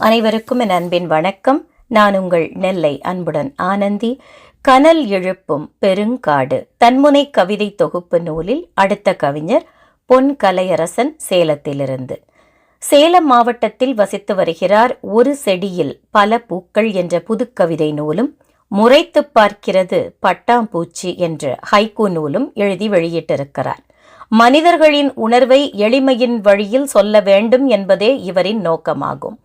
அனைவருக்கும் என் அன்பின் வணக்கம். நான் உங்கள் நெல்லை அன்புடன் ஆனந்தி. கனல் எழுப்பும் பெருங்காடு தன்முனை கவிதை தொகுப்பு நூலில் அடுத்த கவிஞர் பொன் கலையரசன், சேலத்திலிருந்து. சேலம் மாவட்டத்தில் வசித்து வருகிறார். ஒரு செடியில் பல பூக்கள் என்ற புதுக்கவிதை நூலும், முறைத்து பார்க்கிறது பட்டாம்பூச்சி என்ற ஹைக்கூ நூலும் எழுதி வெளியிட்டிருக்கிறார். மனிதர்களின் உணர்வை எளிமையின் வழியில் சொல்ல வேண்டும் என்பதே இவரின் நோக்கமாகும்.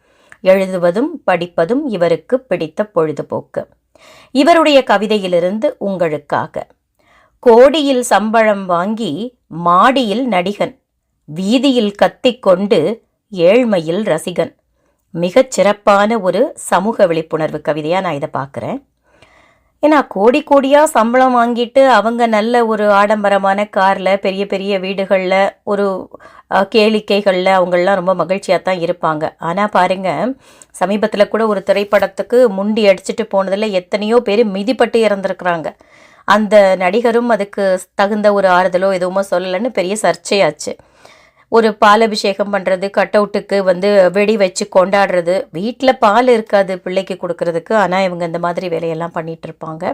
எழுதுவதும் படிப்பதும் இவருக்கு பிடித்த பொழுதுபோக்கு. இவருடைய கவிதையிலிருந்து உங்களுக்காக. கோடியில் சம்பளம் வாங்கி மாடியில் நடிகன், வீதியில் கத்திக்கொண்டு ஏழ்மையில் ரசிகன். மிகச் சிறப்பான ஒரு சமூக விழிப்புணர்வு கவிதையாக நான் இதை பார்க்குறேன். ஏன்னா கோடி கோடியாக சம்பளம் வாங்கிட்டு அவங்க நல்ல ஒரு ஆடம்பரமான காரில், பெரிய பெரிய வீடுகளில், ஒரு கேளிக்கைகளில் அவங்களாம் ரொம்ப மகிழ்ச்சியாக தான் இருப்பாங்க. ஆனால் பாருங்கள், சமீபத்தில் கூட ஒரு திரைப்படத்துக்கு முண்டி அடிச்சுட்டு போனதில் எத்தனையோ பேர் மிதிப்பட்டு இறந்துருக்குறாங்க. அந்த நடிகரும் அதுக்கு தகுந்த ஒரு ஆறுதலோ எதுவுமோ சொல்லலைன்னு பெரிய சர்ச்சையாச்சு. ஒரு பாலபிஷேகம் பண்ணுறது, கட் அவுட்டுக்கு வெடி வச்சு கொண்டாடுறது, வீட்டில் பால் இருக்காது பிள்ளைக்கு கொடுக்கறதுக்கு, ஆனால் இவங்க இந்த மாதிரி வேலையெல்லாம் பண்ணிகிட்டு இருப்பாங்க.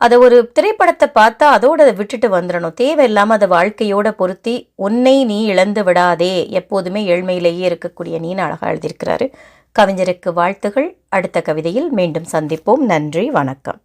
அதை ஒரு திரைப்படத்தை பார்த்தா அதோடு அதை விட்டுட்டு வந்துடணும். தேவையில்லாமல் அதை வாழ்க்கையோடு பொருத்தி உன்னை நீ இழந்து விடாதே, எப்போதுமே ஏழ்மையிலேயே இருக்கக்கூடிய நீன்னு அழகாக எழுதியிருக்கிறாரு. கவிஞருக்கு வாழ்த்துகள். அடுத்த கவிதையில் மீண்டும் சந்திப்போம். நன்றி, வணக்கம்.